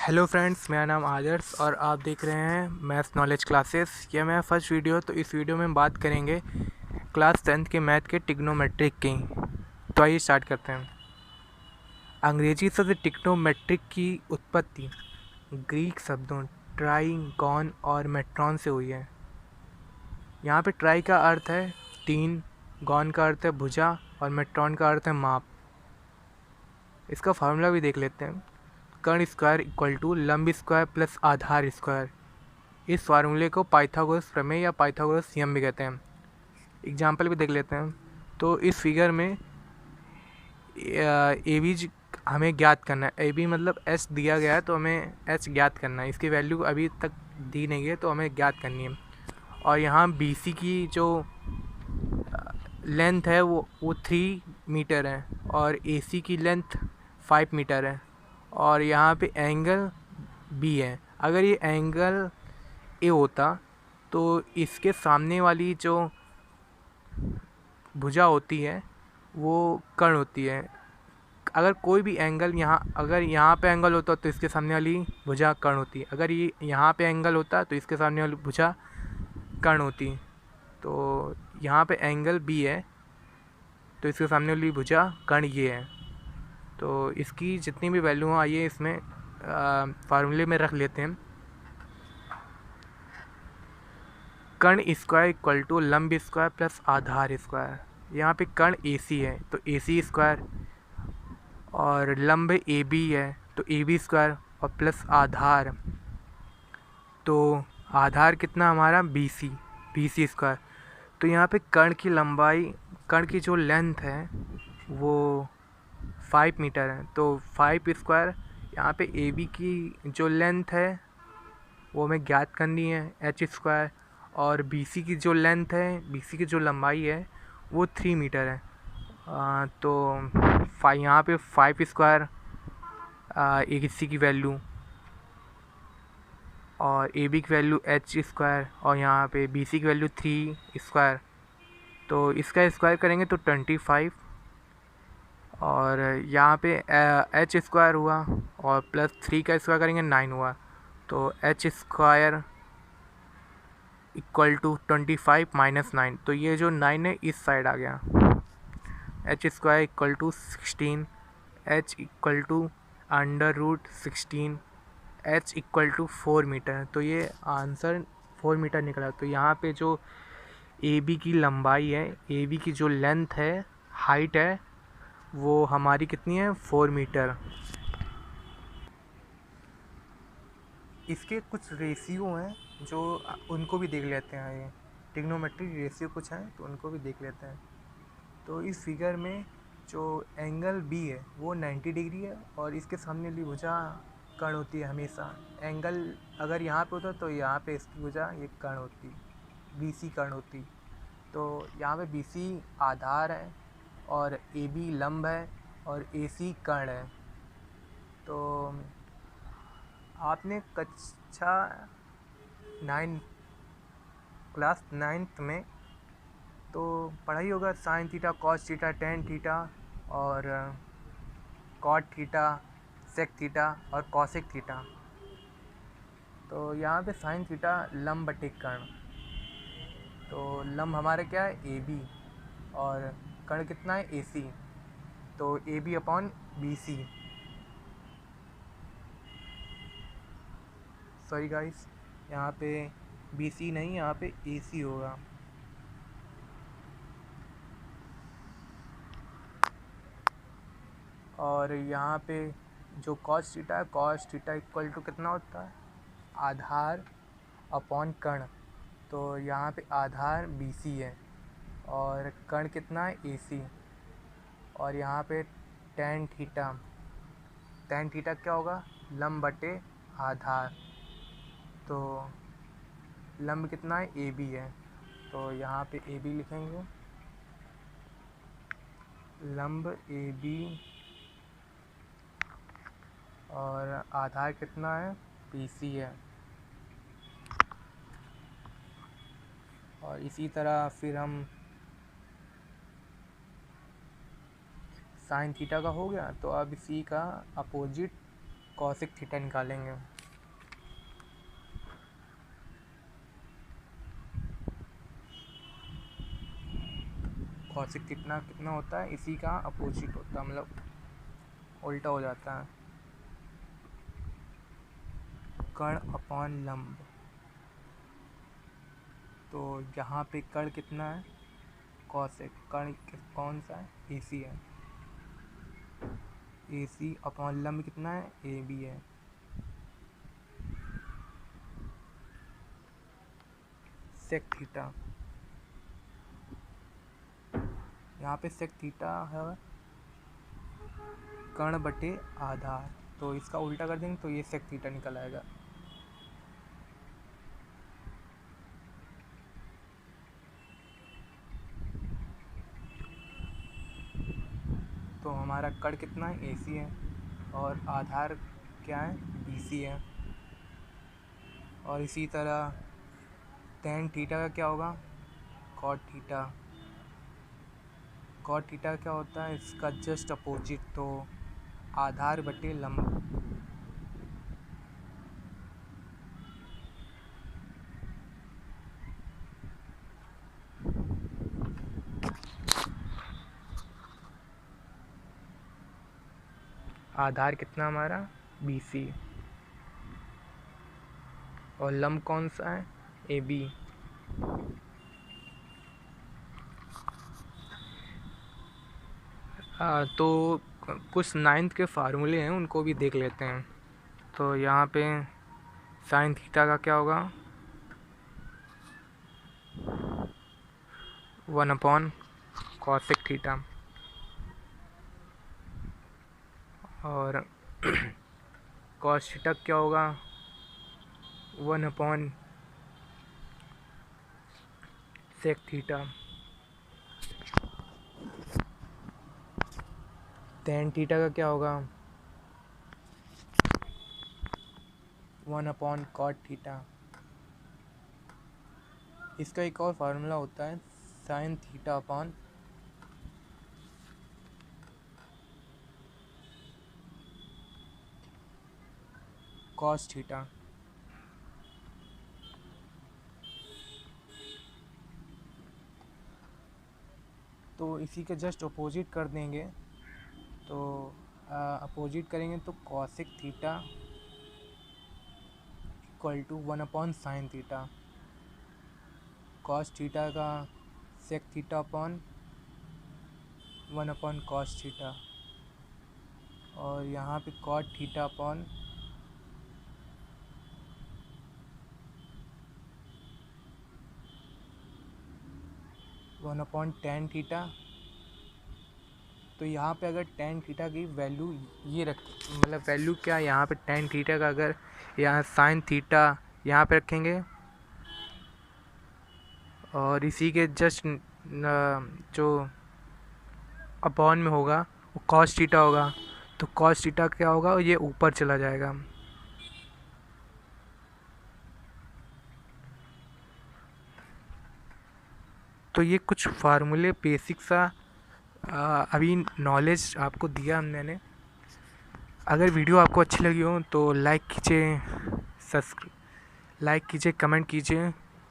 Hello friends, मेरा नाम आदर्श और आप देख रहे हैं मैथ्स नॉलेज क्लासेस। यह मेरा फर्स्ट वीडियो। तो इस वीडियो में हम बात करेंगे क्लास 10th के मैथ के ट्रिग्नोमेट्रिक की। तो आइए स्टार्ट करते हैं। अंग्रेजी शब्द ट्रिग्नोमेट्रिक की उत्पत्ति ग्रीक शब्दों ट्राइगॉन और मेट्रॉन से हुई है। यहाँ पे ट्राई का अर्थ है तीन, गॉन का अर्थ है भुजा और मेट्रॉन का अर्थ है माप। इसका फार्मूला भी देख लेते हैं। कर्ण स्क्वायर इक्वल टू लंब स्क्वायर प्लस आधार स्क्वायर। इस फार्मूले को पाइथागोरस प्रमेय या पाइथागोरस नियम भी कहते हैं। एग्जाम्पल भी देख लेते हैं। तो इस फिगर में ए बी हमें ज्ञात करना है। ए बी मतलब एच दिया गया है, तो हमें एच ज्ञात करना है। इसकी वैल्यू अभी तक दी नहीं है, तो हमें ज्ञात करनी है। और यहाँ बी सी की जो लेंथ है वो 3 मीटर है और ए सी की लेंथ 5 मीटर है। और यहाँ पे एंगल बी है। अगर ये एंगल ए होता तो इसके सामने वाली जो भुजा होती है वो कर्ण होती है। अगर कोई भी एंगल अगर यहाँ पे एंगल होता तो इसके सामने वाली भुजा कर्ण होती। अगर ये यहाँ पे एंगल होता तो इसके सामने वाली भुजा कर्ण होती। तो यहाँ पे एंगल बी है तो इसके सामने वाली भुजा कर्ण ये है। तो इसकी जितनी भी वैल्यू हो आइए इसमें फार्मूले में रख लेते हैं। कर्ण स्क्वायर इक्वल टू लंब स्क्वायर प्लस आधार स्क्वायर। यहाँ पे कर्ण ए सी है तो ए सी स्क्वायर और लंब ए बी है तो ए बी स्क्वायर और प्लस आधार। तो आधार कितना हमारा बी सी स्क्वायर। तो यहाँ पे कर्ण की लंबाई, कर्ण की जो लेंथ है वो 5 मीटर है। तो 5 स्क्वायर, यहाँ पे ए बी की जो लेंथ है वो हमें ज्ञात करनी है एच स्क्वायर। और बी सी की जो लेंथ है, बी सी की जो लंबाई है वो 3 मीटर है। तो यहाँ पे 5 स्क्वायर ए सी की वैल्यू और ए बी की वैल्यू एच स्क्वायर और यहाँ पे बी सी की वैल्यू 3 स्क्वायर। तो इसका स्क्वायर करेंगे तो 25 और यहाँ पे एच स्क्वायर हुआ और प्लस 3 का स्क्वायर करेंगे 9 हुआ। तो H square equal to 25 minus 9। तो ये जो 9 है इस साइड आ गया। H square equal to 16, H equal to √16, H equal to 4 metre. तो ये आंसर 4 मीटर निकला। तो यहाँ पे जो ए बी की लंबाई है, ए बी की जो लेंथ है, हाइट है, वो हमारी कितनी है 4 मीटर। इसके कुछ रेशियो हैं जो उनको भी देख लेते हैं। ये ट्रिग्नोमेट्रिक रेशियो कुछ हैं तो उनको भी देख लेते हैं। तो इस फिगर में जो एंगल बी है वो 90 डिग्री है और इसके सामने वाली भुजा कर्ण होती है हमेशा। एंगल अगर यहाँ पे होता तो यहाँ पे इसकी भुजा ये कर्ण होती, बी सी कर्ण होती। तो यहाँ पे बी सी आधार है और ए बी लंब है और ए सी कर्ण है। तो आपने कक्षा 9 क्लास 9th में तो पढ़ाई होगा sign theta, cos theta, tan theta और कॉट थीटा, सेक थीटा और कॉसेक थीटा। तो यहाँ पे साइन थीटा लंब बटे कर्ण। तो लंब हमारा क्या है ए बी और कर्ण कितना है ए सी। तो A B upon B C, sorry guys, यहाँ पे बी सी नहीं, यहाँ पे ए सी होगा। और यहाँ पे जो कॉस थीटा है, कॉस थीटा इक्वल टू कितना होता है आधार अपॉन कर्ण। तो यहाँ पे आधार बी सी है और कर्ण कितना है ए सी। और यहाँ पे टेन थीटा, टेन थीटा क्या होगा लंब बटे आधार। तो लंब कितना है ए बी है। तो यहाँ पे ए बी लिखेंगे, लंब ए बी और आधार कितना है बी सी है। और इसी तरह फिर हम साइन थीटा का हो गया। तो अब सी का अपोजिट कॉसिक थीटा निकालेंगे। कॉसिक कितना कितना होता है, इसी का अपोजिट होता है, मतलब उल्टा हो जाता है। कण अपॉन लंब, तो यहाँ पे कण कितना है, कॉसेक, कण कौन सा है, AC है, AC अपॉन लंब कितना है, AB है। सेक थीटा, यहाँ पे सेक थीटा है कण बटे आधार, तो इसका उल्टा कर देंगे तो ये सेक थीटा निकल आएगा। तो हमारा कण कितना है, AC है, और आधार क्या है, BC है। और इसी तरह tan थीटा का क्या होगा, cot थीटा। cot थीटा क्या होता है, इसका जस्ट अपोजिट, तो आधार बटे लंब। आधार कितना हमारा, BC, और लंब कौन सा है, AB। तो कुछ नाइन्थ के फार्मूले हैं, उनको भी देख लेते हैं। तो यहाँ पे साइन थीटा का क्या होगा, 1 कॉसेक थीटा, और कॉस थीटा क्या होगा, 1 सेक थीटा। tan थीटा का क्या होगा, 1 cot थीटा। इसका एक और फार्मूला होता है, sine theta upon cos theta. तो इसी के जस्ट अपोजिट कर देंगे, तो अपोजिट करेंगे तो cosec theta equal to 1 sine theta, cos theta का sec theta upon 1 cos theta, और यहाँ पे cot theta upon 1 tan theta. तो यहाँ पे अगर tan थीटा की वैल्यू ये रख, मतलब वैल्यू क्या, यहाँ पे tan थीटा का अगर यहाँ साइन थीटा यहाँ पे रखेंगे, और इसी के जस्ट जो अपॉन में होगा वो कॉस थीटा होगा, तो कॉस थीटा क्या होगा, ये ऊपर चला जाएगा। तो ये कुछ फार्मूले बेसिक सा अभी नॉलेज आपको दिया मैंने। अगर वीडियो आपको अच्छी लगी हो तो लाइक कीजिए, कमेंट कीजिए।